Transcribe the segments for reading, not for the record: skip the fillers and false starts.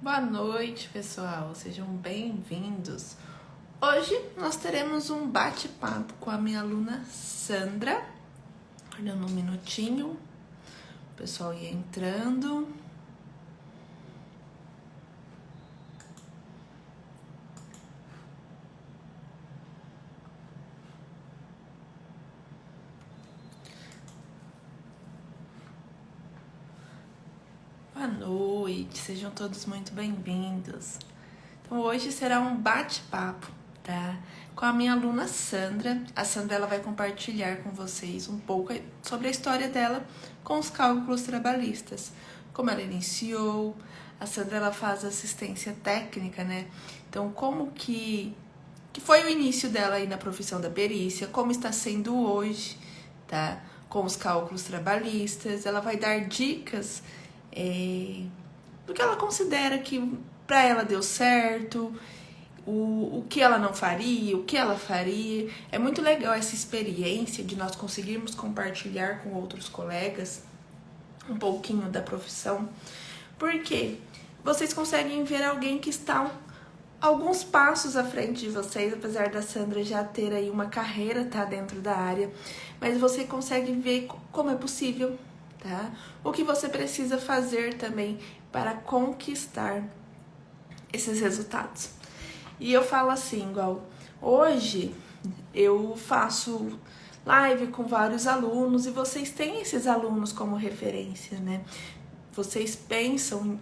Boa noite, pessoal. Sejam bem-vindos. Hoje nós teremos um bate-papo com a minha aluna Sandra. Olhando um minutinho, o pessoal ia entrando. Boa noite, sejam todos muito bem-vindos. Então hoje será um bate-papo, tá? Com a minha aluna Sandra. A Sandra ela vai compartilhar com vocês um pouco sobre a história dela com os cálculos trabalhistas. Como ela iniciou, a Sandra ela faz assistência técnica, né? Então como que foi o início dela aí na profissão da perícia, como está sendo hoje, tá? Com os cálculos trabalhistas, ela vai dar dicas do que ela considera que para ela deu certo, o que ela não faria, o que ela faria. É muito legal essa experiência de nós conseguirmos compartilhar com outros colegas um pouquinho da profissão, porque vocês conseguem ver alguém que está alguns passos à frente de vocês, apesar da Sandra já ter aí uma carreira, tá, dentro da área, mas você consegue ver como é possível, tá? O que você precisa fazer também para conquistar esses resultados. E eu falo assim, igual, hoje eu faço live com vários alunos e vocês têm esses alunos como referência, né? Vocês pensam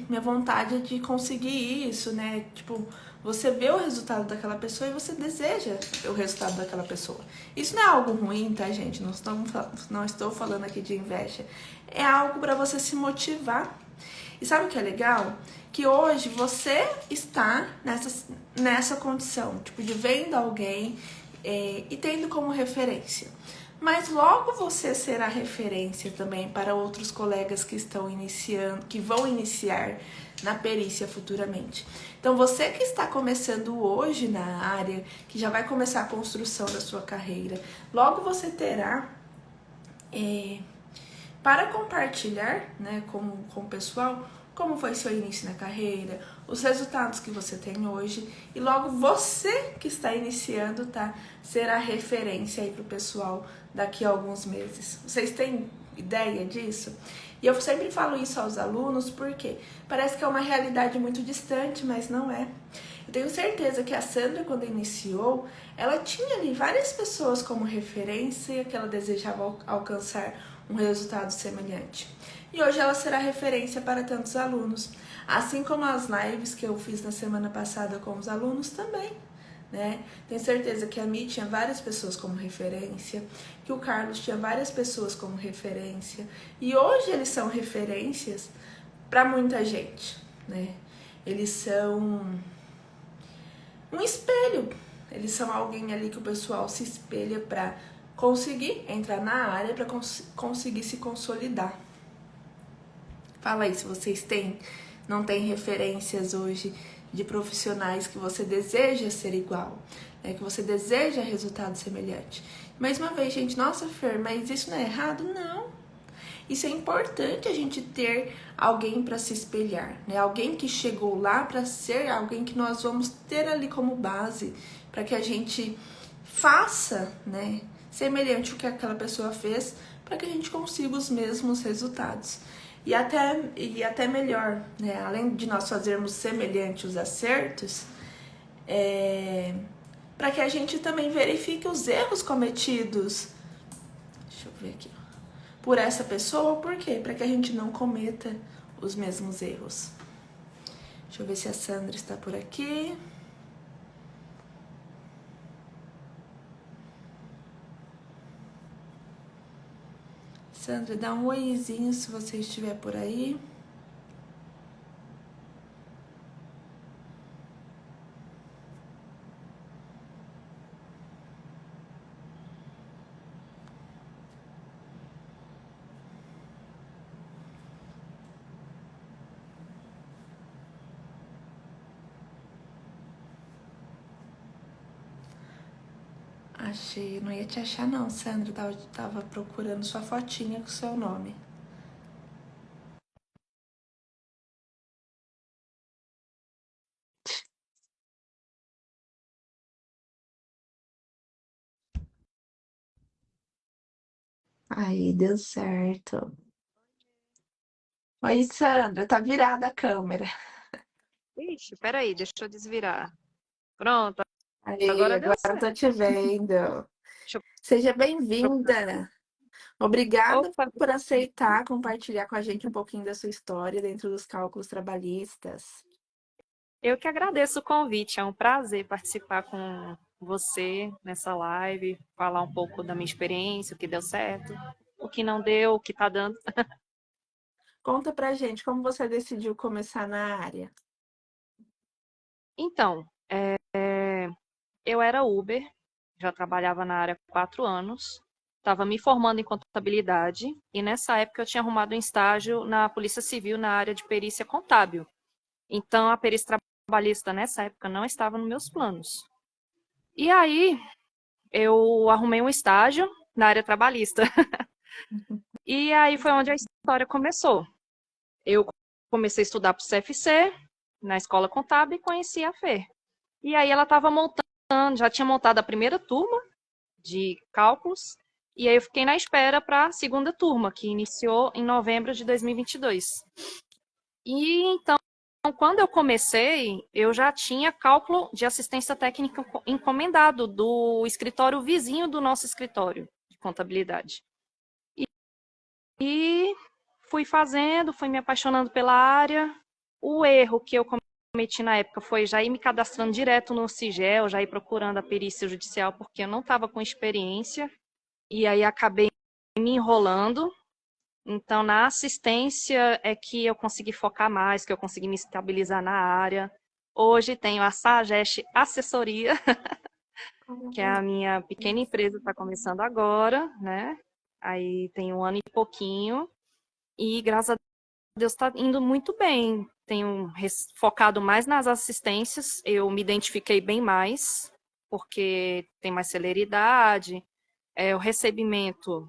minha vontade é de conseguir isso, né? Tipo, você vê o resultado daquela pessoa e você deseja o resultado daquela pessoa. Isso não é algo ruim, tá, gente? Não estou falando aqui de inveja. É algo para você se motivar. E sabe o que é legal? Que hoje você está nessa condição, tipo, de vendo alguém e tendo como referência. Mas logo você será referência também para outros colegas que estão iniciando, que vão iniciar na perícia futuramente. Então você que está começando hoje na área, que já vai começar a construção da sua carreira, logo você terá para compartilhar, né, com o pessoal como foi seu início na carreira, os resultados que você tem hoje, e logo você que está iniciando, tá, será referência aí pro pessoal daqui a alguns meses. Vocês têm ideia disso? E eu sempre falo isso aos alunos porque parece que é uma realidade muito distante, mas não é. Eu tenho certeza que a Sandra, quando iniciou, ela tinha ali várias pessoas como referência que ela desejava alcançar um resultado semelhante. E hoje ela será referência para tantos alunos, assim como as lives que eu fiz na semana passada com os alunos também, né? Tenho certeza que a Mi tinha várias pessoas como referência, que o Carlos tinha várias pessoas como referência, e hoje eles são referências para muita gente, né? Eles são um espelho, eles são alguém ali que o pessoal se espelha para conseguir entrar na área, para conseguir se consolidar. Fala aí se vocês não têm referências hoje de profissionais que você deseja ser igual, né? Que você deseja resultado semelhante. Mais uma vez, gente, nossa, Fer, mas isso não é errado? Não. Isso é importante a gente ter alguém para se espelhar, né? Alguém que chegou lá para ser alguém que nós vamos ter ali como base, para que a gente faça, né, semelhante ao que aquela pessoa fez, para que a gente consiga os mesmos resultados. E até melhor, né? Além de nós fazermos semelhante os acertos, para que a gente também verifique os erros cometidos. Deixa eu ver aqui. Por essa pessoa, por quê? Para que a gente não cometa os mesmos erros. Deixa eu ver se a Sandra está por aqui. Sandra, dá um oizinho se você estiver por aí. Achei, não ia te achar não, Sandra, tava procurando sua fotinha com o seu nome. Aí deu certo. Oi, Sandra, tá virada a câmera. Ixi, peraí, deixa eu desvirar. Pronto, Aí, agora deu agora eu certo. tô te vendo. Deixa eu Seja procurar. bem-vinda. Obrigada Opa, por aceitar compartilhar com a gente um pouquinho da sua história dentro dos cálculos trabalhistas. eu que agradeço o convite. É um prazer participar com você nessa live, falar um pouco da minha experiência, o que deu certo, o que não deu, o que tá dando. Conta pra gente como você decidiu começar na área. Então, eu era Uber, já trabalhava na área há 4 anos, estava me formando em contabilidade e nessa época eu tinha arrumado um estágio na Polícia Civil na área de perícia contábil. Então, a perícia trabalhista nessa época não estava nos meus planos. E aí, eu arrumei um estágio na área trabalhista. E aí foi onde a história começou. Eu comecei a estudar para o CFC, na escola contábil, e conheci a Fer. E aí ela estava montando, já tinha montado a primeira turma de cálculos, e aí eu fiquei na espera para a segunda turma, que iniciou em novembro de 2022. E então, quando eu comecei, eu já tinha cálculo de assistência técnica encomendado do escritório vizinho do nosso escritório de contabilidade. E fui fazendo, fui me apaixonando pela área. O erro que eu cometi na época foi já ir me cadastrando direto no Sigel, já ir procurando a perícia judicial, porque eu não estava com experiência. E aí acabei me enrolando. Então, na assistência é que eu consegui focar mais, que eu consegui me estabilizar na área. Hoje tenho a Sagest Assessoria, que é a minha pequena empresa, está começando agora, né? Aí tem um ano e pouquinho. E graças a Deus está indo muito bem. Tenho focado mais nas assistências, eu me identifiquei bem mais, porque tem mais celeridade, o recebimento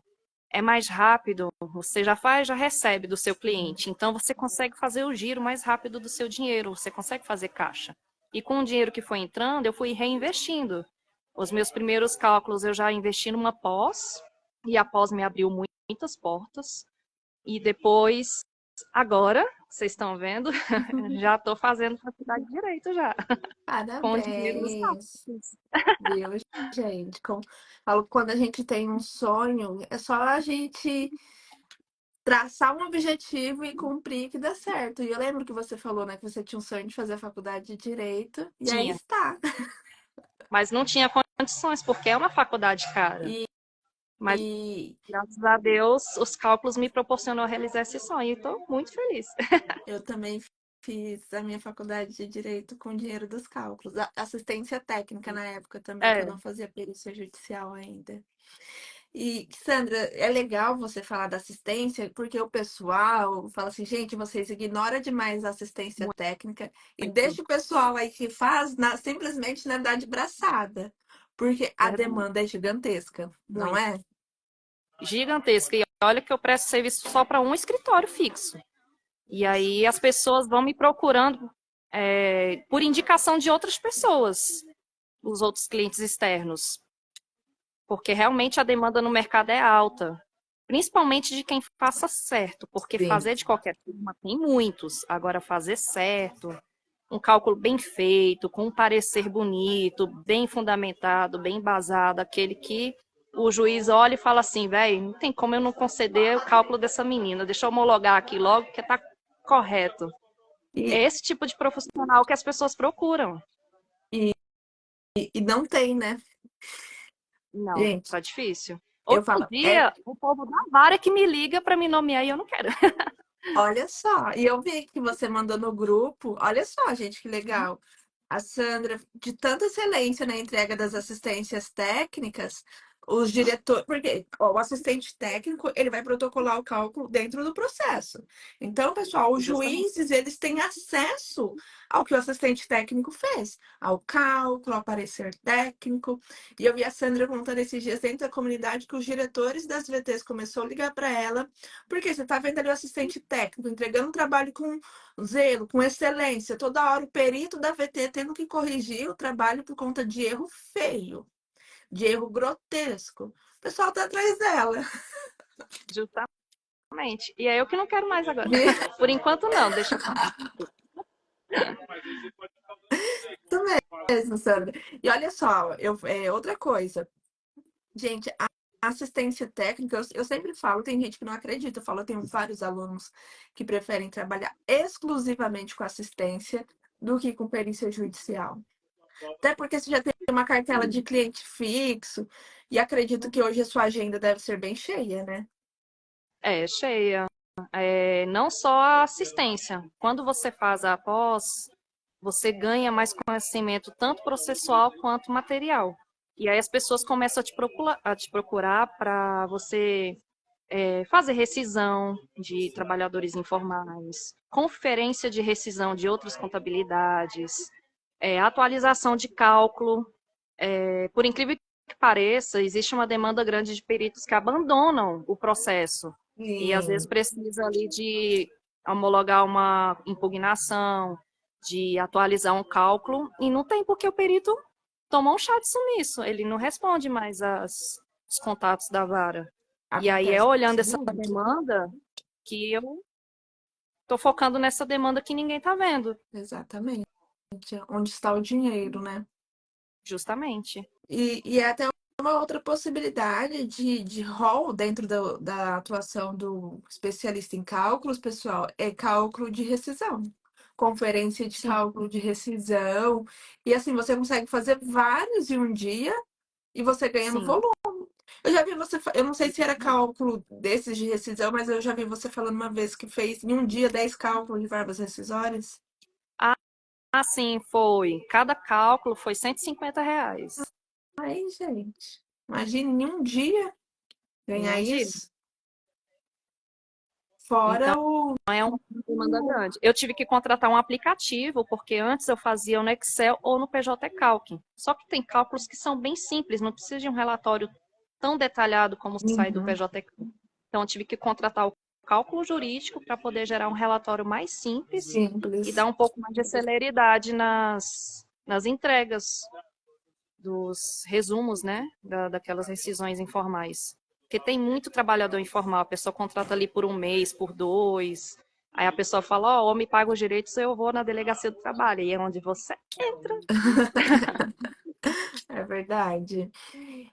é mais rápido, você já faz, já recebe do seu cliente. Então você consegue fazer o giro mais rápido do seu dinheiro, você consegue fazer caixa. E com o dinheiro que foi entrando, eu fui reinvestindo. Os meus primeiros cálculos eu já investi numa pós, e a pós me abriu muitas portas. E depois, agora, vocês estão vendo, já estou fazendo faculdade de Direito já, com o dinheiro dos Parabéns, cálculos. viu, gente? Falo, quando a gente tem um sonho, é só a gente traçar um objetivo e cumprir que dá certo. E eu lembro que você falou, né, que você tinha um sonho de fazer a faculdade de Direito, e aí Tinha, está. mas não tinha condições, porque é uma faculdade cara. E, Mas, e graças a Deus, os cálculos me proporcionou realizar esse sonho e estou muito feliz. eu também fiz a minha faculdade de Direito com dinheiro dos cálculos. Assistência técnica na época também, que eu É, não fazia perícia judicial ainda. E, Sandra, é legal você falar da assistência, porque o pessoal fala assim, gente, vocês ignoram demais a assistência técnica e muito, deixa o pessoal aí que faz simplesmente nadar de braçada, porque a verdade, demanda é gigantesca, não muito. é? Gigantesca. E olha que eu presto serviço só para um escritório fixo. E aí as pessoas vão me procurando por indicação de outras pessoas, os outros clientes externos, porque realmente a demanda no mercado é alta, principalmente de quem faça certo, porque Sim. fazer de qualquer forma tem muitos, agora fazer certo, um cálculo bem feito, com um parecer bonito, bem fundamentado, bem embasado, aquele que o juiz olha e fala assim, velho, não tem como eu não conceder o cálculo dessa menina, deixa eu homologar aqui logo que tá correto. É E, esse tipo de profissional que as pessoas procuram. e, e não tem, né? Não, Gente, tá difícil. eu Outro falo, dia, o povo da vara que me liga para me nomear e eu não quero. olha só, e eu vi que você mandou no grupo, olha só, gente, que legal. A Sandra, de tanta excelência na entrega das assistências técnicas, os diretores, porque ó, o assistente técnico, ele vai protocolar o cálculo dentro do processo. Então, pessoal, os Justamente. juízes, eles têm acesso ao que o assistente técnico fez, ao cálculo, ao parecer técnico. E eu vi a Sandra contando esses dias dentro da comunidade que os diretores das VTs começaram a ligar para ela, porque você está vendo ali o assistente técnico entregando um trabalho com zelo, com excelência. Toda hora o perito da VT tendo que corrigir o trabalho por conta de erro feio, de erro grotesco. O pessoal tá atrás dela. Justamente. E é eu que não quero mais agora. Vi- Por enquanto, não, deixa. Isso mesmo, Sandra. E olha só, outra coisa. Gente, a assistência técnica, eu sempre falo, tem gente que não acredita, eu falo, eu tenho vários alunos que preferem trabalhar exclusivamente com assistência do que com perícia judicial. Até porque você já tem uma cartela de cliente fixo, e acredito que hoje a sua agenda deve ser bem cheia, né? É, cheia. É, não só a assistência. Quando você faz a pós, você ganha mais conhecimento, tanto processual quanto material. E aí as pessoas começam a te procurar para você fazer rescisão de trabalhadores informais, conferência de rescisão de outras contabilidades, atualização de cálculo. Por incrível que pareça, existe uma demanda grande de peritos que abandonam o processo e às vezes Sim, precisa ali de homologar uma impugnação, de atualizar um cálculo, e não tem porque o perito tomou um chá de sumiço, ele não responde mais os contatos da vara. E aí é acontece olhando essa muito. demanda que eu estou focando nessa demanda que ninguém está vendo, Exatamente. Onde está o dinheiro, né? justamente. E é até uma outra possibilidade de rol dentro da atuação do especialista em cálculos, pessoal, é cálculo de rescisão. Conferência de Sim, cálculo de rescisão. E assim, você consegue fazer vários em um dia e você ganha no sim. volume. Eu já vi você, eu não sei se era cálculo desses de rescisão, mas eu já vi você falando uma vez que fez em um dia 10 cálculos de verbas rescisórias. Sim, foi. Cada cálculo foi R$ 150 Aí, gente, imagine em um dia em ganhar um dia. isso. Fora Então, o. é uma demanda grande. Eu tive que contratar um aplicativo, porque antes eu fazia no Excel ou no PJ Calc. Só que tem cálculos que são bem simples, não precisa de um relatório tão detalhado como sai do Uhum, PJ Calc. Então, eu tive que contratar o cálculo jurídico para poder gerar um relatório mais simples e simples. dar um pouco mais de celeridade nas entregas dos resumos, né, daquelas rescisões informais. Porque tem muito trabalhador informal, a pessoa contrata ali por um mês, por dois, aí a pessoa fala, ó, ou me paga os direitos, eu vou na delegacia do trabalho, e é onde você entra. É verdade.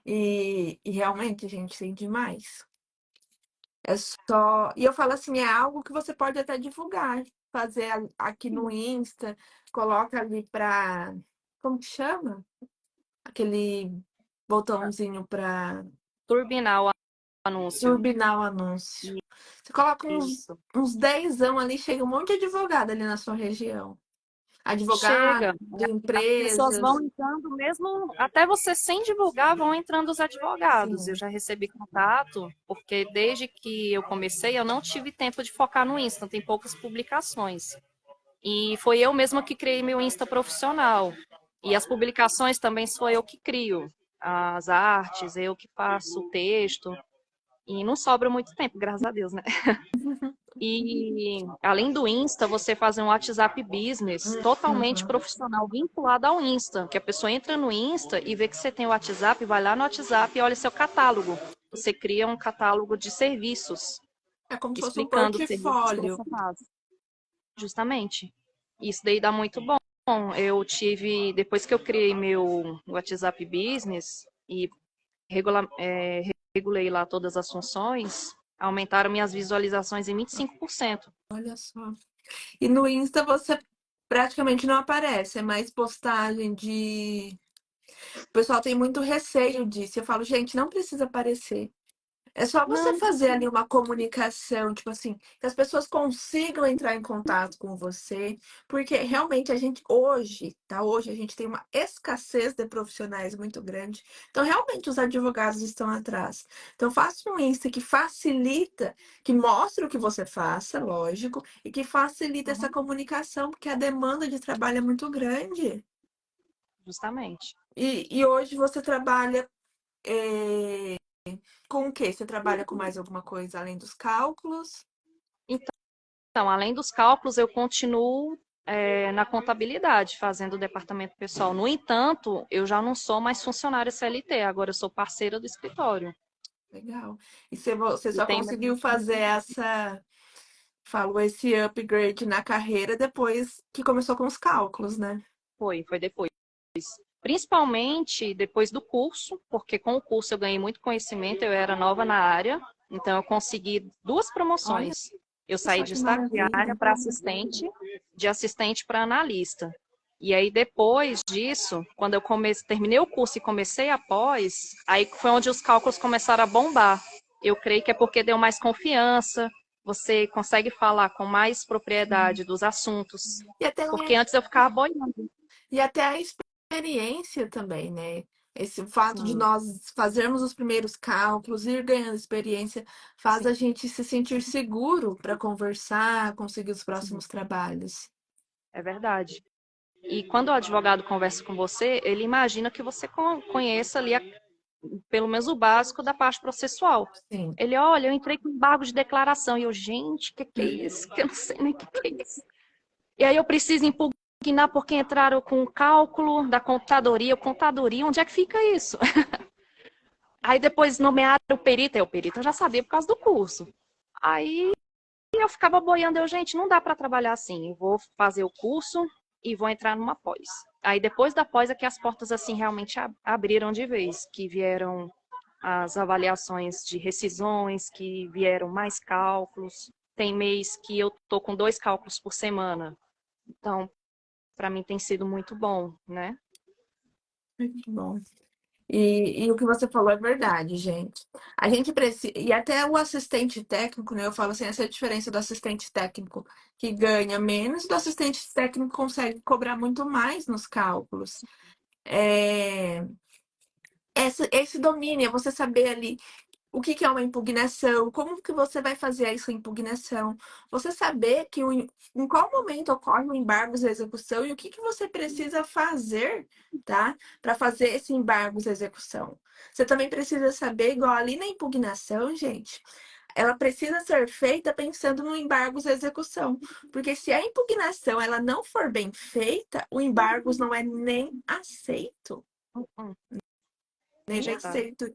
E realmente, gente, tem demais. É só. E eu falo assim, é algo que você pode até divulgar. Fazer aqui no Insta, coloca ali pra. Como que chama? Aquele botãozinho pra Turbinar o anúncio. turbinar o anúncio. Você coloca Isso. uns 10 ali, chega um monte de advogado ali na sua região. Advogado, Chega. As pessoas vão empresas. entrando mesmo, até você sem divulgar, vão entrando os advogados. Eu Sim. já recebi contato, porque desde que eu comecei, eu não tive tempo de focar no Insta, tem poucas publicações. E foi eu mesma que criei meu Insta profissional. E as publicações também sou eu que crio. As artes, eu que faço o texto. E não sobra muito tempo, graças a Deus, né? E além do Insta, você fazer um WhatsApp Business totalmente Uhum. profissional, vinculado ao Insta, que a pessoa entra no Insta e vê que você tem o WhatsApp, vai lá no WhatsApp e olha seu catálogo. Você cria um catálogo de serviços, É como se fosse um explicando os serviços que portfólio. você faz. Justamente. Isso daí dá muito bom. Eu tive, depois que eu criei meu WhatsApp Business e regulei lá todas as funções, aumentaram minhas visualizações em 25%. Olha só. E no Insta você praticamente não aparece, é mais postagem de. O pessoal tem muito receio disso. Eu falo, gente, não precisa aparecer. É só você Não, fazer ali uma comunicação, tipo assim, que as pessoas consigam entrar em contato com você, porque realmente a gente hoje, tá? Hoje a gente tem uma escassez de profissionais muito grande. Então, realmente os advogados estão atrás. Então, faça um Insta que facilita, que mostra o que você faça, lógico, e que facilita essa comunicação, porque a demanda de trabalho é muito grande. justamente. E hoje você trabalha. eh, Com o quê? Você trabalha com mais alguma coisa além dos cálculos? Então, além dos cálculos, eu continuo na contabilidade, fazendo o departamento pessoal. No entanto, eu já não sou mais funcionária CLT, agora eu sou parceira do escritório. Legal. E você E só tem conseguiu fazer esse upgrade na carreira depois que começou com os cálculos, né? foi depois. Principalmente depois do curso, porque com o curso eu ganhei muito conhecimento, eu era nova na área, então eu consegui duas Olha promoções. Eu saí só de que estagiária maravilha. para assistente, de assistente para analista. E aí depois disso, quando eu terminei o curso e comecei a pós, aí foi onde os cálculos começaram a bombar. Eu creio que é porque deu mais confiança, você consegue falar com mais Sim. propriedade dos assuntos, E até, porque antes eu ficava boiando. e até a experiência também, né? Esse fato de Sim, nós fazermos os primeiros cálculos, ir ganhando experiência, faz sim, a gente se sentir seguro para conversar, conseguir os sim, próximos trabalhos. é verdade. E quando o advogado conversa com você, ele imagina que você conheça ali pelo menos o básico da parte processual. Sim. Ele, olha, eu entrei com embargo de declaração. E eu, gente, o que é isso? Que eu não sei nem o que é isso. E aí eu preciso impugnar porque entraram com o cálculo da contadoria. Contadoria, onde é que fica isso? Aí depois nomearam o perito. Aí o perito eu já sabia por causa do curso. Aí eu ficava boiando, eu, gente, não dá para trabalhar assim. Eu vou fazer o curso e vou entrar numa pós. Aí depois da pós é que as portas assim realmente abriram de vez, que vieram as avaliações de rescisões, que vieram mais cálculos. Tem mês que eu tô com 2 cálculos por semana. Então, para mim tem sido muito bom, né? Muito bom. E o que você falou é verdade, gente. A gente precisa. E até o assistente técnico, né? Eu falo assim, essa é a diferença do assistente técnico que ganha menos, do assistente técnico que consegue cobrar muito mais nos cálculos. É, esse domínio, é você saber ali o que que é uma impugnação, como que você vai fazer essa impugnação, você saber que em qual momento ocorre o embargo de execução e o que que você precisa fazer, tá? Para fazer esse embargo de execução. Você também precisa saber, igual ali na impugnação, gente, ela precisa ser feita pensando no embargo de execução, porque se a impugnação ela não for bem feita, o embargo não é nem aceito, Uhum, nem já verdade. aceito.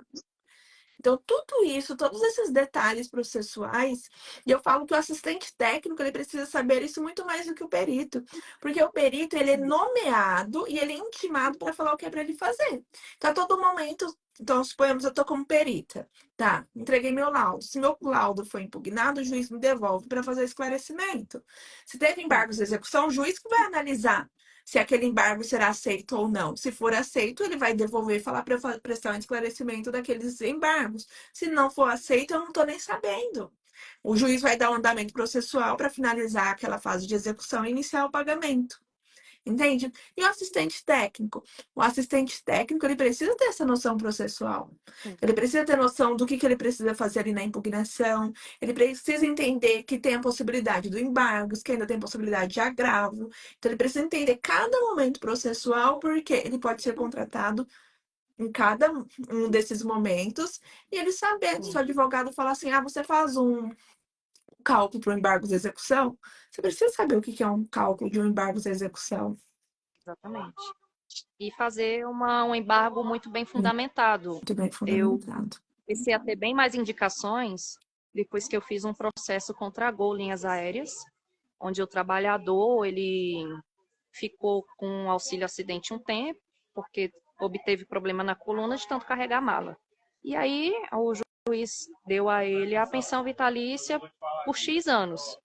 Então, tudo isso, todos esses detalhes processuais, e eu falo que o assistente técnico, ele precisa saber isso muito mais do que o perito, porque o perito, ele é nomeado e ele é intimado para falar o que é para ele fazer. Então, a todo momento, então, suponhamos, eu estou como perita, tá, entreguei meu laudo. Se meu laudo foi impugnado, o juiz me devolve para fazer esclarecimento. Se teve Sim, embargos de execução, o juiz que vai analisar se aquele embargo será aceito ou não. Se for aceito, ele vai devolver e falar para eu prestar um esclarecimento daqueles embargos. Se não for aceito, eu não estou nem sabendo. O juiz vai dar um andamento processual para finalizar aquela fase de execução e iniciar o pagamento. Entende? E o assistente técnico? O assistente técnico, ele precisa ter essa noção processual. sim, Ele precisa ter noção do que ele precisa fazer ali na impugnação. Ele precisa entender que tem a possibilidade do embargo, que ainda tem possibilidade de agravo. Então, ele precisa entender cada momento processual, porque ele pode ser contratado em cada um desses momentos. E ele saber, se o sim, advogado falar assim, ah, você faz um cálculo para o embargo de execução, você precisa saber o que é um cálculo de um embargo de execução. exatamente. E fazer um embargo muito bem fundamentado. Muito bem Eu fundamentado. comecei a ter bem mais indicações depois que eu fiz um processo contra a Gol Linhas Aéreas, onde o trabalhador ele ficou com auxílio acidente um tempo, porque obteve problema na coluna de tanto carregar mala. E aí o juiz deu a ele a pensão vitalícia por X anos.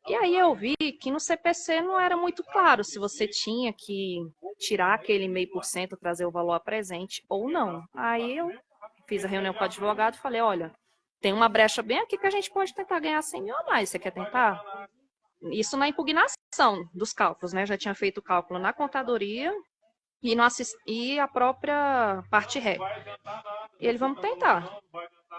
E aí eu vi que no CPC não era muito claro se você tinha que tirar aquele 0,5%, trazer o valor a presente ou não. Aí eu fiz a reunião com o advogado e falei, olha, tem uma brecha bem aqui que a gente pode tentar ganhar 100 mil a mais, você quer tentar? Isso na impugnação dos cálculos, né? Já tinha feito o cálculo na contadoria e, no e a própria parte ré. E ele, vamos tentar.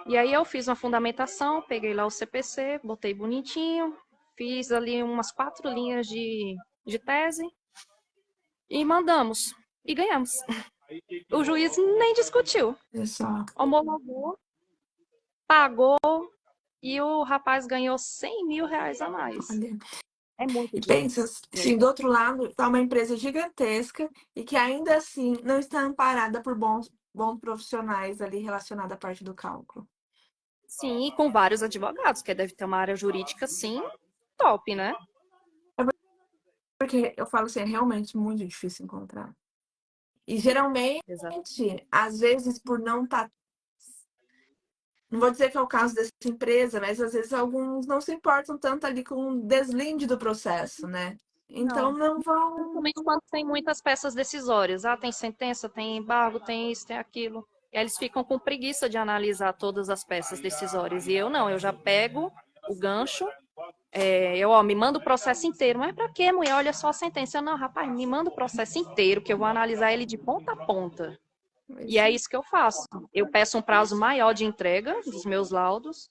E aí eu fiz uma fundamentação, peguei lá o CPC, botei bonitinho, fiz ali umas 4 linhas de tese e mandamos. E ganhamos. O juiz nem discutiu. Olha só. Homologou, pagou e o rapaz ganhou 100 mil reais a mais. Olha. É muito E dinheiro. pensa, assim, do outro lado, está uma empresa gigantesca e que ainda assim não está amparada por bons profissionais ali relacionados à parte do cálculo. Sim, e com vários advogados, que deve ter uma área jurídica, sim, top, né? Porque eu falo assim, é realmente muito difícil encontrar. E geralmente, Exato. às vezes, por não estar. Não vou dizer que é o caso dessa empresa, mas às vezes alguns não se importam tanto ali com o deslinde do processo, né? Então Não. não vão. Principalmente quando tem muitas peças decisórias. Ah, tem sentença, tem embargo, tem isso, tem aquilo. E aí eles ficam com preguiça de analisar todas as peças decisórias. E eu não, eu já pego o gancho, me manda o processo inteiro. Mas pra quê, mulher? Olha só a sentença. Eu, não, rapaz, me manda o processo inteiro, que eu vou analisar ele de ponta a ponta. E é isso que eu faço. Eu peço um prazo maior de entrega dos meus laudos,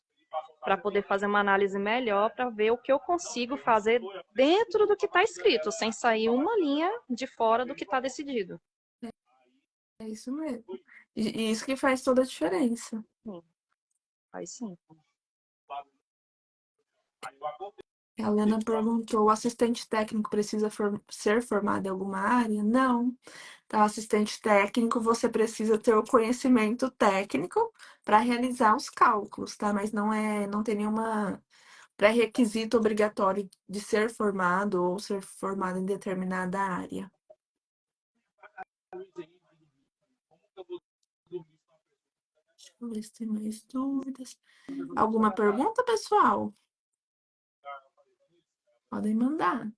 para poder fazer uma análise melhor, para ver o que eu consigo fazer dentro do que está escrito, sem sair uma linha de fora do que está decidido. É isso mesmo. E isso que faz toda a diferença. Sim, faz sim. A Lena perguntou: o assistente técnico precisa ser formado em alguma área? Não. Então, assistente técnico, você precisa ter o conhecimento técnico para realizar os cálculos, tá? Mas não tem nenhuma pré-requisito obrigatório de ser formado ou ser formado em determinada área. Deixa eu ver se tem mais dúvidas. Alguma pergunta, pessoal? Podem mandar.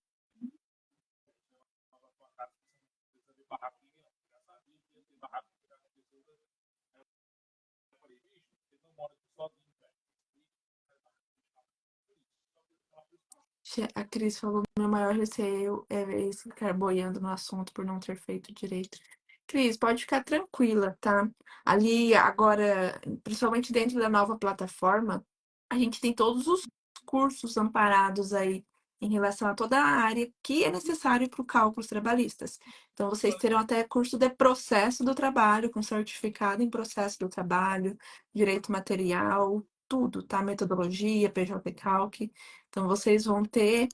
A Cris falou: meu maior receio é esse ficar boiando no assunto por não ter feito direito. Cris, pode ficar tranquila, tá? Ali agora, principalmente dentro da nova plataforma, a gente tem todos os cursos amparados aí em relação a toda a área que é necessário para o cálculos trabalhistas. Então, vocês terão até curso de processo do trabalho, com certificado em processo do trabalho, direito material, tudo, tá? Metodologia, PJ Calc. Então, vocês vão ter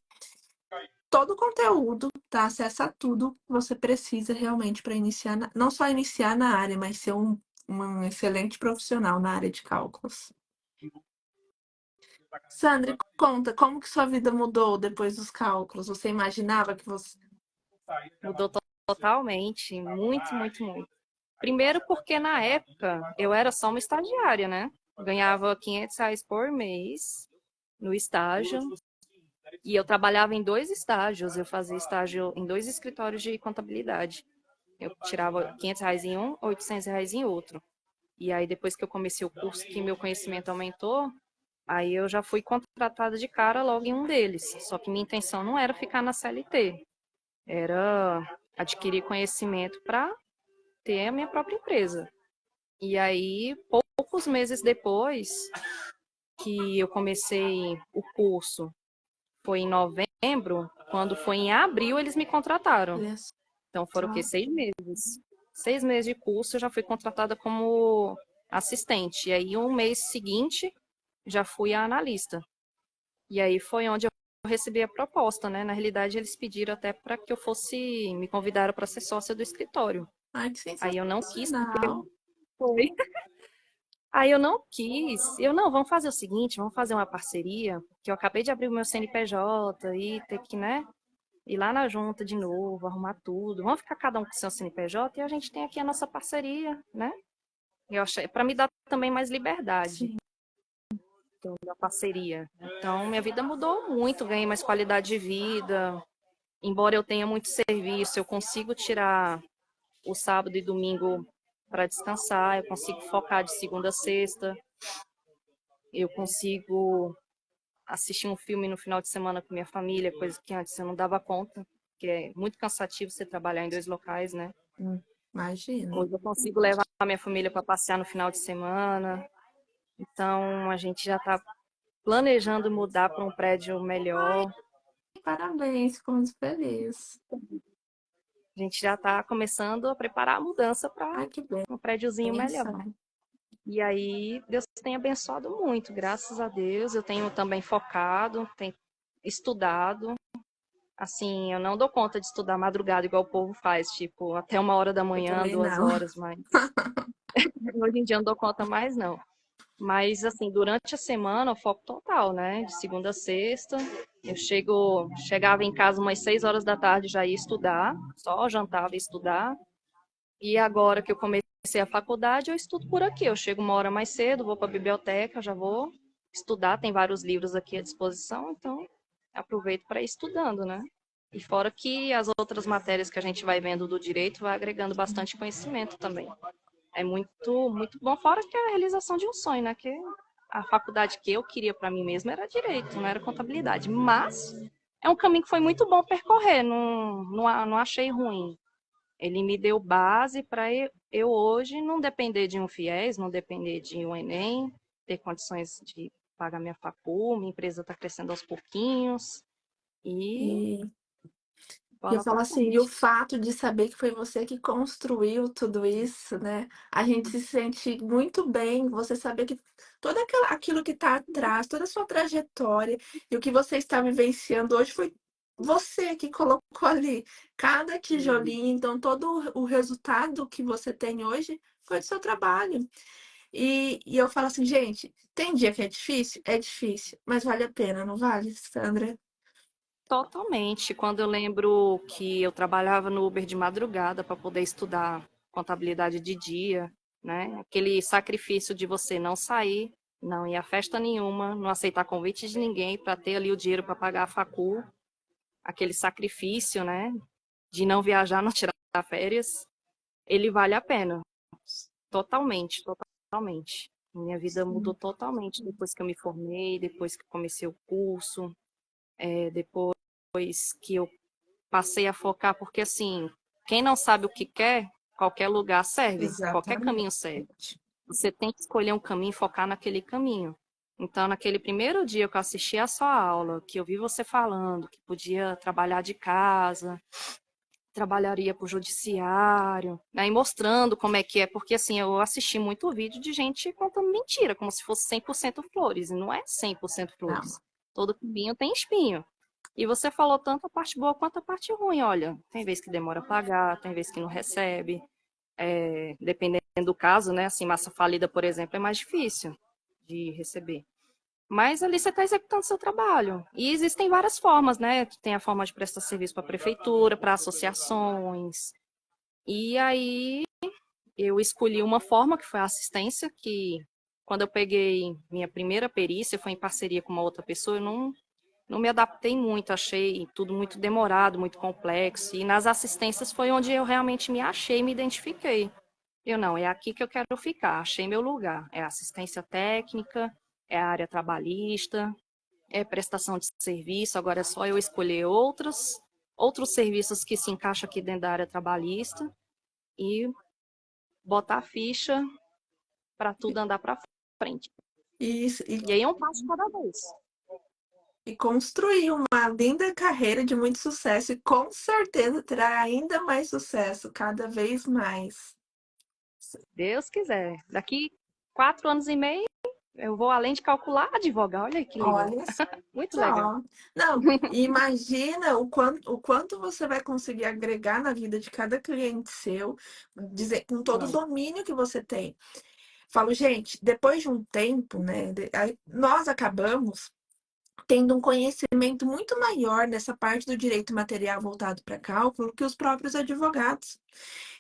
todo o conteúdo, tá? Acesso a tudo que você precisa realmente para iniciar, não só iniciar na área, mas ser um excelente profissional na área de cálculos. Sandra, conta, como que sua vida mudou depois dos cálculos? Você imaginava que você... Mudou totalmente, muito, muito, muito. Primeiro porque na época eu era só uma estagiária, né? Ganhava R$ 500 por mês no estágio. E eu trabalhava em 2 estágios, eu fazia estágio em 2 escritórios de contabilidade. Eu tirava R$ 500 em um, R$ 800 em outro. E aí, depois que eu comecei o curso, que meu conhecimento aumentou, aí eu já fui contratada de cara logo em um deles. Só que minha intenção não era ficar na CLT, era adquirir conhecimento para ter a minha própria empresa. E aí, poucos meses depois que eu comecei o curso, foi em novembro, quando foi em abril eles me contrataram. Olha Então foram o quê? só, 6 meses. 6 meses de curso eu já fui contratada como assistente. E aí, um mês seguinte, já fui a analista. E aí foi onde eu recebi a proposta, né? Na realidade, eles pediram até para que eu fosse, me convidaram para ser sócia do escritório. ai, que Aí eu não quis, porque sensacional. foi. Aí eu não quis. Eu não, vamos fazer o seguinte, vamos fazer uma parceria, que eu acabei de abrir o meu CNPJ e ter que, né, ir lá na junta de novo, arrumar tudo. Vamos ficar cada um com seu CNPJ e a gente tem aqui a nossa parceria, né? Eu achei para me dar também mais liberdade Sim, da parceria. Então, minha vida mudou muito, ganhei mais qualidade de vida. Embora eu tenha muito serviço, eu consigo tirar o sábado e domingo para descansar, eu consigo focar de segunda a sexta, eu consigo assistir um filme no final de semana com minha família, coisa que antes eu não dava conta, que é muito cansativo você trabalhar em 2 locais, né? imagino. Hoje eu consigo levar a minha família para passear no final de semana. Então a gente já está planejando mudar para um prédio melhor. Parabéns, fico muito feliz. A gente já está começando a preparar a mudança para Ai, que um prédiozinho melhor. bênção. E aí Deus tem abençoado muito, graças a Deus. Eu tenho também focado, tenho estudado. Assim, eu não dou conta de estudar madrugada igual o povo faz, tipo, até 1 hora da Eu manhã, também 2 não. horas, mas Hoje em dia eu não dou conta mais, não. Mas, assim, durante a semana, o foco total, né? De segunda a sexta. Chegava em casa umas 6 horas da tarde, já ia estudar, só jantava e estudar. E agora que eu comecei a faculdade, eu estudo por aqui. Eu chego uma hora mais cedo, vou para a biblioteca, já vou estudar. Tem vários livros aqui à disposição, então aproveito para ir estudando, né? E fora que as outras matérias que a gente vai vendo do direito vai agregando bastante conhecimento também. É muito, muito bom, fora que é a realização de um sonho, né? Que a faculdade que eu queria para mim mesma era direito, não era contabilidade. Mas é um caminho que foi muito bom percorrer, não achei ruim. Ele me deu base para eu hoje não depender de um FIES, não depender de um Enem, ter condições de pagar minha facul, minha empresa está crescendo aos pouquinhos e E E eu bola falo para assim, e o frente. fato de saber que foi você que construiu tudo isso, né? A gente se sente muito bem, você saber que aquilo que está atrás, toda a sua trajetória e o que você está vivenciando hoje foi você que colocou ali cada tijolinho, então todo o resultado que você tem hoje foi do seu trabalho. E eu falo assim, gente, tem dia que é difícil? É difícil, mas vale a pena, não vale, Sandra? Totalmente. Quando eu lembro que eu trabalhava no Uber de madrugada para poder estudar contabilidade de dia, né? Aquele sacrifício de você não sair, não ir a festa nenhuma, não aceitar convite de ninguém para ter ali o dinheiro para pagar a facul, aquele sacrifício, né? De não viajar, não tirar férias, ele vale a pena. Totalmente, totalmente. Minha vida mudou totalmente depois que eu me formei, depois que comecei o curso, depois que eu passei a focar, porque assim, quem não sabe o que quer, qualquer lugar serve, qualquer caminho serve. Exatamente. Você tem que escolher um caminho e focar naquele caminho. Então, naquele primeiro dia que eu assisti a sua aula, que eu vi você falando que podia trabalhar de casa, trabalharia para o judiciário, né, e mostrando como é que é, porque assim, eu assisti muito vídeo de gente contando mentira, como se fosse 100% flores, e não é 100% Não. flores. Todo caminho tem espinho. E você falou tanto a parte boa quanto a parte ruim, olha, tem vez que demora a pagar, tem vez que não recebe, dependendo do caso, né, assim, massa falida, por exemplo, é mais difícil de receber. Mas ali você está executando seu trabalho. E existem várias formas, né? Tem a forma de prestar serviço para a prefeitura, para associações. E aí eu escolhi uma forma que foi a assistência, que quando eu peguei minha primeira perícia, foi em parceria com uma outra pessoa, eu não me adaptei muito, achei tudo muito demorado, muito complexo. E nas assistências foi onde eu realmente me achei, me identifiquei. Eu não, é aqui que eu quero ficar, achei meu lugar. É assistência técnica, é a área trabalhista, é prestação de serviço, agora é só eu escolher outros serviços que se encaixam aqui dentro da área trabalhista e botar a ficha para tudo andar para frente. Isso, E aí é um passo cada vez. e construir uma linda carreira de muito sucesso e com certeza terá ainda mais sucesso, cada vez mais. Deus quiser. Daqui 4 anos e meio, eu vou além de calcular advogar. Olha que legal. Olha Muito legal. só. Não, imagina o quanto você vai conseguir agregar na vida de cada cliente seu, dizer, com todo o domínio que você tem. Falo, gente, depois de um tempo, né, nós acabamos tendo um conhecimento muito maior nessa parte do direito material voltado para cálculo que os próprios advogados.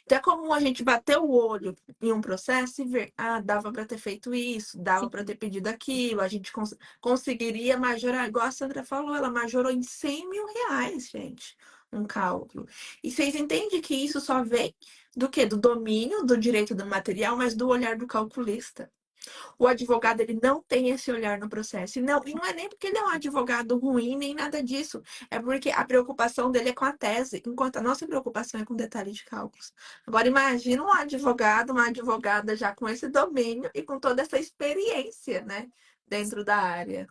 Então é comum a gente bater o olho em um processo e ver, ah, dava para ter feito isso, dava para ter Sim, pedido aquilo, a gente conseguiria majorar, igual a Sandra falou, ela majorou em R$ 100.000, gente, um cálculo. E vocês entendem que isso só vem do quê? Do domínio do direito do material, mas do olhar do calculista. O advogado ele não tem esse olhar no processo. E não é nem porque ele é um advogado ruim, nem nada disso. É porque a preocupação dele é com a tese, enquanto a nossa preocupação é com detalhe de cálculos. Agora, imagina um advogado, uma advogada já com esse domínio e com toda essa experiência, né, dentro da área.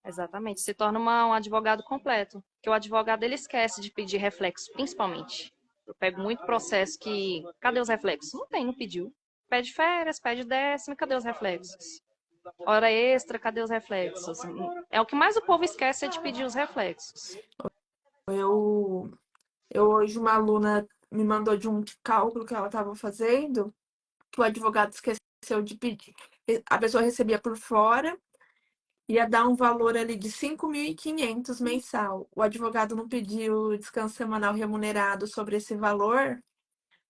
exatamente. Se torna um advogado completo. Porque o advogado ele esquece de pedir reflexo, principalmente. Eu pego muito processo que. Cadê os reflexos? Não tem, não pediu. Pede férias, pede décimo, cadê os reflexos? Hora extra, cadê os reflexos? É o que mais o povo esquece é de pedir os reflexos. Eu, eu hoje, uma aluna me mandou de um cálculo que ela estava fazendo, que o advogado esqueceu de pedir. A pessoa recebia por fora, ia dar um valor ali de 5.500 mensal. O advogado não pediu descanso semanal remunerado sobre esse valor,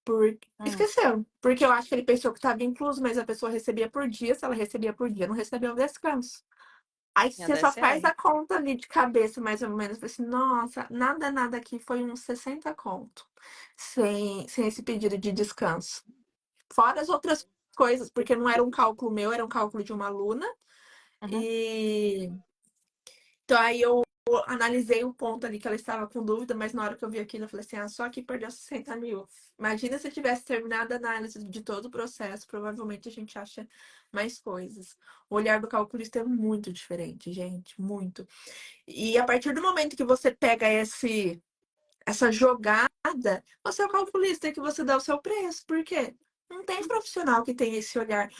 por... Hum, esqueceu. Porque eu acho que ele pensou que estava incluso, mas a pessoa recebia por dia. Se ela recebia por dia, não recebeu o descanso. Aí minha você só faz DSL. a conta ali de cabeça, mais ou menos. Falei assim, nossa, nada aqui foi uns 60 conto. Sem esse pedido de descanso. Fora as outras coisas, porque não era um cálculo meu, era um cálculo de uma aluna. Uhum. E então aí eu analisei o ponto ali que ela estava com dúvida, mas na hora que eu vi aquilo, eu falei assim, ah, só aqui perdeu 60 mil. Imagina se eu tivesse terminado a análise de todo o processo, provavelmente a gente acha mais coisas. O olhar do calculista é muito diferente, gente, muito. E a partir do momento que você pega essa jogada, você é o calculista que você dá o seu preço. Por quê? Não tem profissional que tem esse olhar.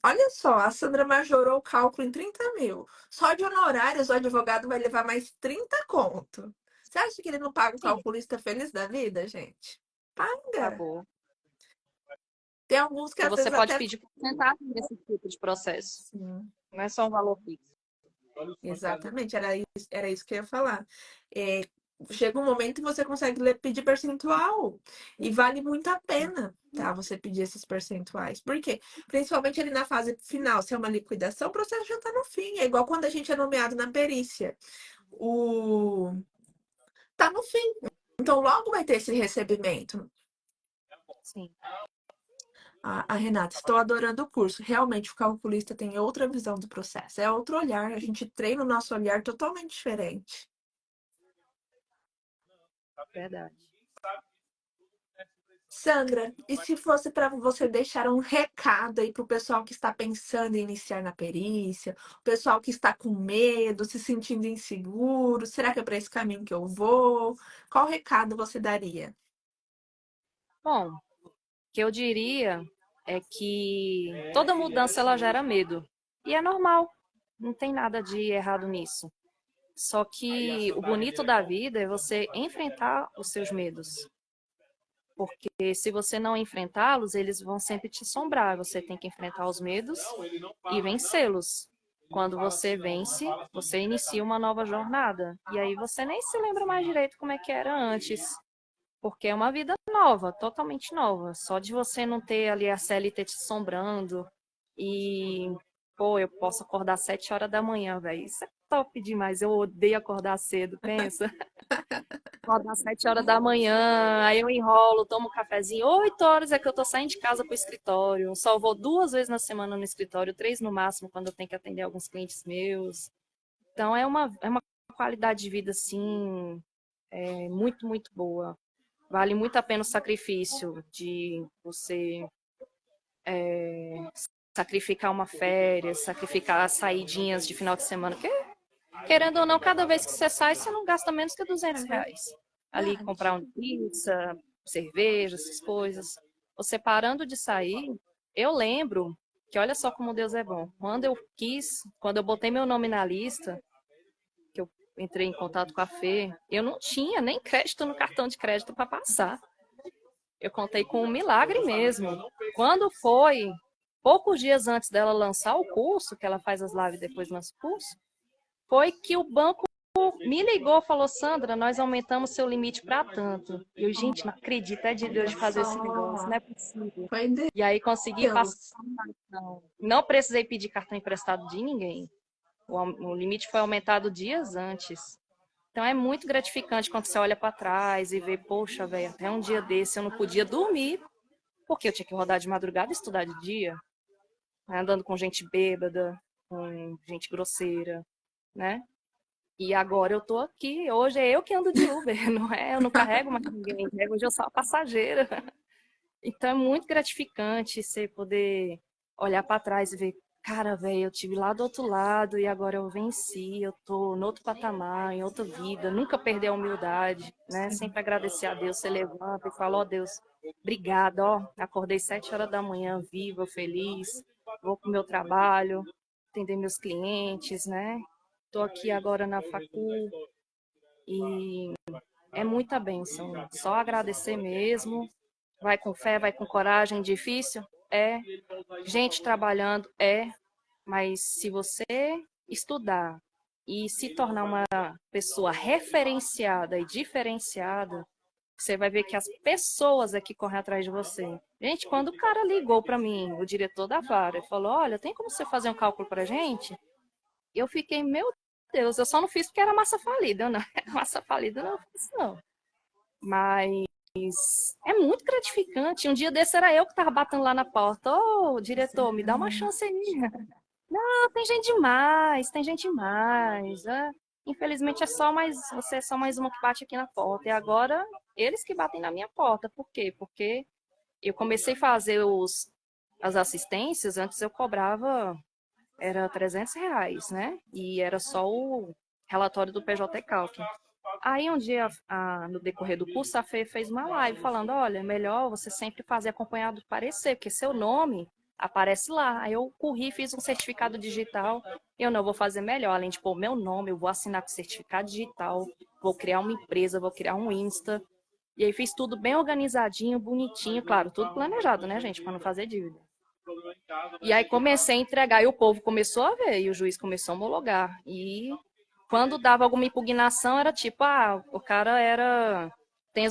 Olha só, a Sandra majorou o cálculo em 30 mil. Só de honorários o advogado vai levar mais 30 conto. Você acha que ele não paga o Sim, calculista feliz da vida, gente? Paga. pagou. Tem alguns que E às você vezes pode até. pedir porcentagem nesse tipo de processo. Sim. Não é só um valor fixo. Exatamente, era isso que eu ia falar. É, chega um momento que você consegue pedir percentual e vale muito a pena, tá? Você pedir esses percentuais. Por quê? Principalmente ali na fase final, se é uma liquidação, o processo já tá no fim. É igual quando a gente é nomeado na perícia. O... Tá no fim. Então logo vai ter esse recebimento. Sim, A Renata, estou adorando o curso. Realmente o calculista tem outra visão do processo. É outro olhar. A gente treina o nosso olhar totalmente diferente. verdade. Sandra, e se fosse para você deixar um recado aí para o pessoal que está pensando em iniciar na perícia, o pessoal que está com medo, se sentindo inseguro, será que é para esse caminho que eu vou? Qual recado você daria? Bom, o que eu diria é que toda mudança ela gera medo. E é normal. Não tem nada de errado nisso. Só que o bonito da vida é você enfrentar os seus medos. Porque se você não enfrentá-los, eles vão sempre te assombrar. Você tem que enfrentar os medos e vencê-los. Quando você vence, você inicia uma nova jornada. E aí você nem se lembra mais direito como é que era antes. Porque é uma vida nova, totalmente nova. Só de você não ter ali a CLT te assombrando e, pô, eu posso acordar 7 horas da manhã, velho. Isso é top demais. Eu odeio acordar cedo, pensa. Acordar 7 horas da manhã, aí eu enrolo, tomo um cafezinho. 8 horas é que eu tô saindo de casa pro escritório. Só vou 2 vezes na semana no escritório, 3 no máximo, quando eu tenho que atender alguns clientes meus. Então é uma qualidade de vida, assim, muito, muito boa. Vale muito a pena o sacrifício de você sacrificar uma férias, sacrificar saidinhas de final de semana. Porque, querendo ou não, cada vez que você sai, você não gasta menos que É R$ 200. Ali verdade. comprar uma pizza, cerveja, essas coisas. Você parando de sair, eu lembro que olha só como Deus é bom. Quando eu botei meu nome na lista, que eu entrei em contato com a Fê, eu não tinha nem crédito no cartão de crédito para passar. Eu contei com um milagre mesmo. Quando foi, poucos dias antes dela lançar o curso, que ela faz as lives e depois lança o curso, foi que o banco me ligou e falou: Sandra, nós aumentamos seu limite para tanto. E eu, gente, não acredito, é de Deus Olha de fazer esse negócio, só, não é possível. foi E aí consegui passar Deus. o cartão. Não precisei pedir cartão emprestado de ninguém. O limite foi aumentado dias antes. Então é muito gratificante quando você olha para trás e vê, poxa, velho, até um dia desse eu não podia dormir, porque eu tinha que rodar de madrugada e estudar de dia, né, andando com gente bêbada, com gente grosseira, né? E agora eu tô aqui, hoje é eu que ando de Uber, não é? Eu não carrego mais ninguém, né? Hoje eu sou a passageira. Então é muito gratificante você poder olhar para trás e ver, cara, velho, eu tive lá do outro lado e agora eu venci, eu tô no outro patamar, em outra vida, nunca perder a humildade, né? Sempre agradecer a Deus, você levanta e fala, ó Deus, obrigada, ó, acordei 7 horas da manhã, viva, feliz, vou pro meu trabalho, atender meus clientes, né? Tô aqui agora na facul e é muita bênção. Só agradecer mesmo. Vai com fé, vai com coragem. Difícil? É. Gente trabalhando? É. Mas se você estudar e se tornar uma pessoa referenciada e diferenciada, você vai ver que as pessoas aqui correm atrás de você. Gente, quando o cara ligou para mim, o diretor da vara, e falou: Olha, tem como você fazer um cálculo para gente? Eu fiquei, meu Deus, eu só não fiz porque era massa falida, não. Era massa falida, eu não fiz, não. Mas é muito gratificante. Um dia desse era eu que estava batendo lá na porta. Ô, diretor, me dá uma chance aí. Não, tem gente demais, tem gente demais. É. Infelizmente você é só mais uma que bate aqui na porta. E agora, eles que batem na minha porta. Por quê? Porque eu comecei a fazer as assistências, antes eu cobrava, era R$ 300, né? E era só o relatório do PJ Calc. Aí um dia, no decorrer do curso, a Fê fez uma live falando, olha, é melhor você sempre fazer acompanhado do parecer, porque seu nome aparece lá. Aí eu corri, fiz um certificado digital. Eu não vou fazer melhor, além de pôr meu nome, eu vou assinar com certificado digital, vou criar uma empresa, vou criar um Insta. E aí fiz tudo bem organizadinho, bonitinho, claro, tudo planejado, né, gente, para não fazer dívida. E aí comecei a entregar e o povo começou a ver, e o juiz começou a homologar. E quando dava alguma impugnação, era tipo, o cara tem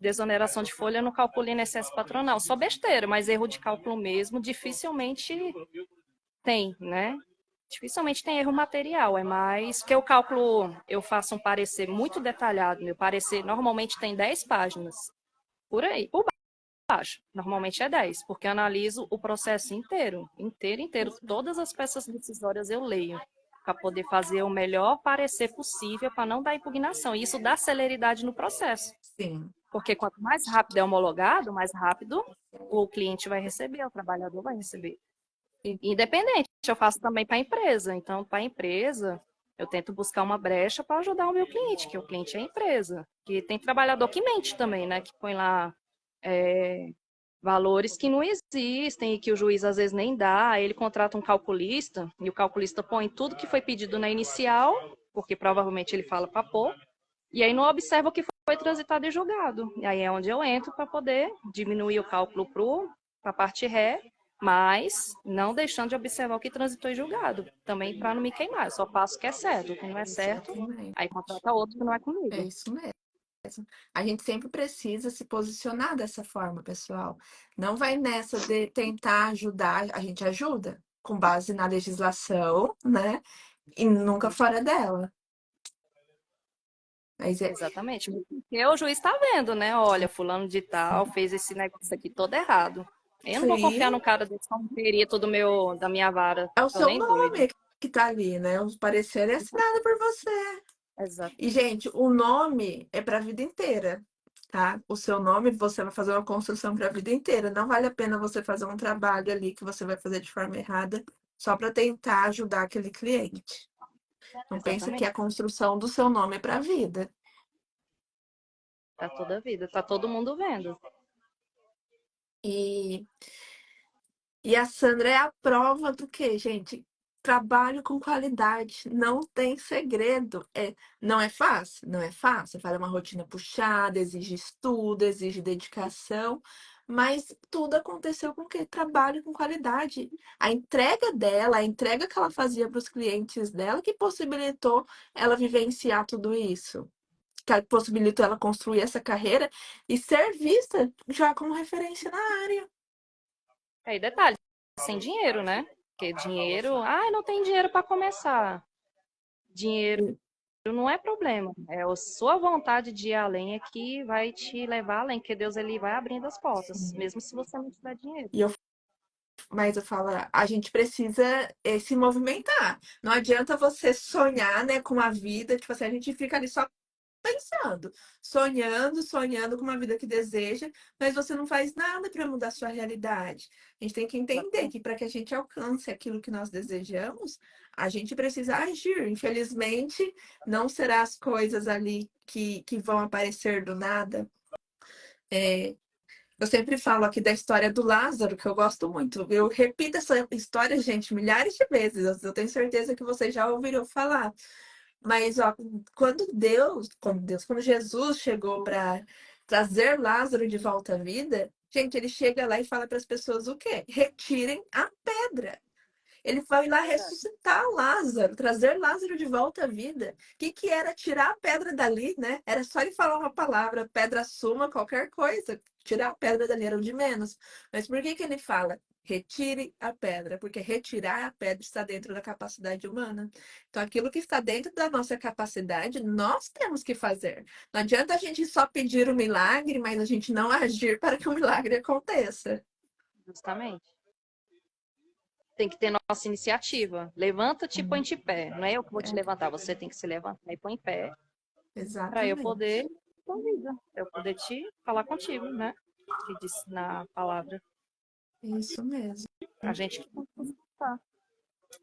desoneração de folha no cálculo INSS patronal. Só besteira, mas erro de cálculo mesmo, dificilmente tem, né? Dificilmente tem erro material, é mais que o cálculo, eu faço um parecer muito detalhado. Meu parecer normalmente tem 10 páginas, por aí, por baixo. Normalmente é 10, porque eu analiso o processo inteiro, inteiro, inteiro. Todas as peças decisórias eu leio para poder fazer o melhor parecer possível para não dar impugnação. E isso dá celeridade no processo. Sim. Porque quanto mais rápido é homologado, mais rápido o cliente vai receber, o trabalhador vai receber. Independente, eu faço também para a empresa. Então, para a empresa, eu tento buscar uma brecha para ajudar o meu cliente, que o cliente é a empresa. Que tem trabalhador que mente também, né? Que põe lá valores que não existem e que o juiz às vezes nem dá. Aí ele contrata um calculista e o calculista põe tudo que foi pedido na inicial, porque provavelmente ele fala para pôr, e aí não observa o que foi transitado e julgado. E aí é onde eu entro para poder diminuir o cálculo para a parte ré, mas não deixando de observar o que transitou e julgado. Também para não me queimar. Eu só faço o que é certo. O que não é certo, Exatamente. aí contrata outro que não é É comigo. isso mesmo. A gente sempre precisa se posicionar dessa forma, pessoal. Não vai nessa de tentar ajudar, a gente ajuda com base na legislação, né? E nunca fora dela. Mas é, Exatamente. Porque o juiz está vendo, né? Olha, fulano de tal fez esse negócio aqui todo errado. Eu não vou confiar sim, num cara desse como perito da minha vara. é o Tô seu nem doida. nome que tá ali, né? O parecer é assinado por você. Exato. E, gente, o nome é para a vida inteira, tá? O seu nome você vai fazer uma construção para a vida inteira. Não vale a pena você fazer um trabalho ali que você vai fazer de forma errada só para tentar ajudar aquele cliente. Não pensa que Exatamente. a construção do seu nome é para a vida. Tá toda a vida. Tá todo mundo vendo. E, e a Sandra é a prova do quê, gente? Trabalho com qualidade, não tem segredo. Não é fácil? Não é fácil. Faz uma rotina puxada, exige estudo, exige dedicação, mas tudo aconteceu com o quê? Trabalho com qualidade. A entrega dela, a entrega que ela fazia para os clientes dela, que possibilitou ela vivenciar tudo isso. Que possibilitou ela construir essa carreira e ser vista já como referência na área. Aí, detalhe, sem dinheiro, né? Porque dinheiro, não tem dinheiro para começar. Dinheiro não é problema. É a sua vontade de ir além é que vai te levar além, porque Deus ele vai abrindo as portas, mesmo se você não tiver dinheiro. E eu Mas eu falo, a gente precisa se movimentar. Não adianta você sonhar, né, com a vida, tipo assim, a gente fica ali só pensando, sonhando, sonhando com uma vida que deseja, mas você não faz nada para mudar a sua realidade. A gente tem que entender Exatamente. que para que a gente alcance aquilo que nós desejamos, a gente precisa agir. Infelizmente, não será as coisas ali que vão aparecer do nada. É, eu sempre falo aqui da história do Lázaro, que eu gosto muito. Eu repito essa história, gente, milhares de vezes. Eu tenho certeza que vocês já ouviram falar. Mas, ó, quando Jesus chegou para trazer Lázaro de volta à vida, gente, ele chega lá e fala para as pessoas o quê? Retirem a pedra. Ele foi lá Verdade. ressuscitar Lázaro, trazer Lázaro de volta à vida. O que, que era tirar a pedra dali, né? Era só ele falar uma palavra, pedra suma, qualquer coisa. Tirar a pedra dali era o de menos. Mas por que, que ele fala? Retire a pedra, porque retirar a pedra está dentro da capacidade humana. Então, aquilo que está dentro da nossa capacidade, nós temos que fazer. Não adianta a gente só pedir o milagre, mas a gente não agir para que o milagre aconteça. Justamente. Tem que ter nossa iniciativa. Levanta-te e põe-te em pé. Não é eu que vou te É, levantar, você tem que se levantar e põe em pé para eu poder exatamente. tua vida, para eu poder te falar contigo, né? Que disse na palavra. Isso mesmo. A gente que tem que escutar.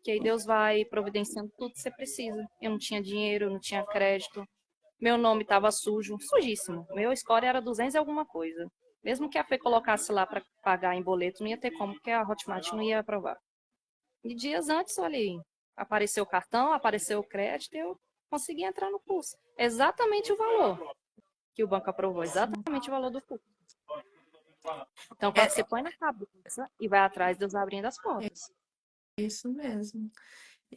Que aí Deus vai providenciando tudo que você precisa. Eu não tinha dinheiro, eu não tinha crédito. Meu nome estava sujo, sujíssimo. Meu score era 200 e alguma coisa. Mesmo que a Fê colocasse lá para pagar em boleto, não ia ter como, porque a Hotmart não ia aprovar. E dias antes, olha aí, apareceu o cartão, apareceu o crédito, eu consegui entrar no curso. Exatamente o valor que o banco aprovou, exatamente o valor do curso. Então, quando É, você põe na cabeça e vai atrás, Deus vai abrindo as é portas. isso mesmo.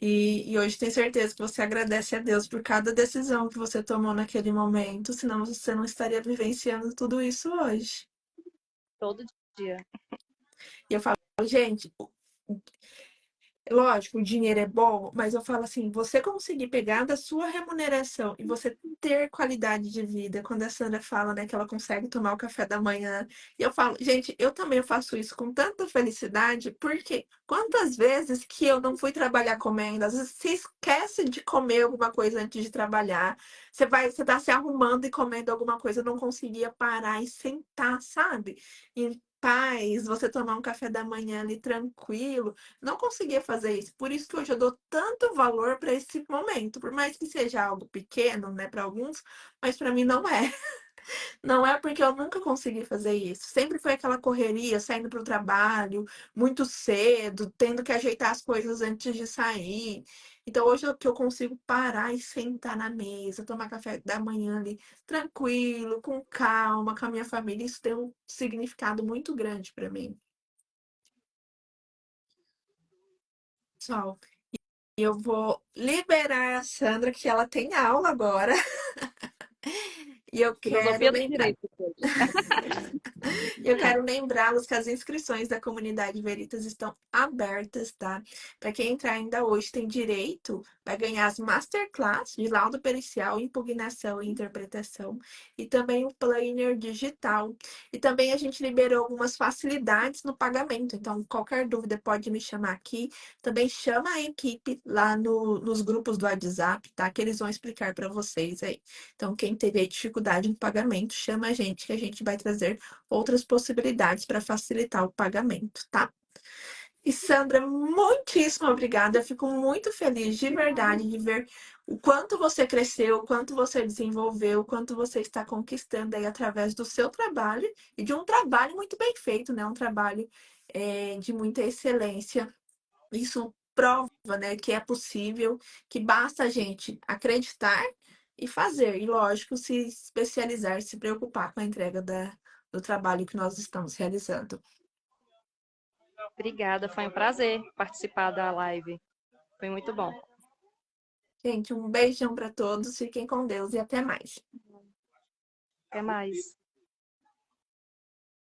E hoje tenho certeza que você agradece a Deus por cada decisão que você tomou naquele momento, senão você não estaria vivenciando tudo isso hoje. Todo dia. E eu falo, gente, lógico, o dinheiro é bom, mas eu falo assim, você conseguir pegar da sua remuneração e você ter qualidade de vida, quando a Sandra fala, né, que ela consegue tomar o café da manhã, e eu falo, gente, eu também faço isso com tanta felicidade, porque quantas vezes que eu não fui trabalhar comendo, às vezes você esquece de comer alguma coisa antes de trabalhar, você tá se arrumando e comendo alguma coisa, eu não conseguia parar e sentar, sabe? Em paz, você tomar um café da manhã ali tranquilo, não conseguia fazer isso. Por isso que hoje eu dou tanto valor para esse momento, por mais que seja algo pequeno, né, para alguns, mas para mim não é. Não é porque eu nunca consegui fazer isso. Sempre foi aquela correria, saindo para o trabalho muito cedo, tendo que ajeitar as coisas antes de sair. Então hoje que eu consigo parar e sentar na mesa, tomar café da manhã ali, tranquilo, com calma, com a minha família, isso tem um significado muito grande para mim. Pessoal, e eu vou liberar a Sandra, que ela tem aula agora, e eu quero Filosofia do lembrar. direito hoje. Eu quero lembrá-los que as inscrições da comunidade Veritas estão abertas, tá? Para quem entrar ainda hoje tem direito, vai ganhar as masterclass de laudo pericial, impugnação e interpretação, e também o planner digital. E também a gente liberou algumas facilidades no pagamento, então qualquer dúvida pode me chamar aqui. Também chama a equipe lá nos grupos do WhatsApp, tá? Que eles vão explicar para vocês aí. Então, quem teve dificuldade no pagamento, chama a gente que a gente vai trazer outras possibilidades para facilitar o pagamento, tá? E Sandra, muitíssimo obrigada. Eu fico muito feliz de verdade de ver o quanto você cresceu, o quanto você desenvolveu, o quanto você está conquistando aí através do seu trabalho e de um trabalho muito bem feito, né? Um trabalho de muita excelência. Isso prova, né, que é possível, que basta a gente acreditar e fazer. E, lógico, se especializar, se preocupar com a entrega do trabalho que nós estamos realizando. Obrigada, foi um prazer participar da live. Foi muito bom. Gente, um beijão para todos, fiquem com Deus e até mais. Até mais.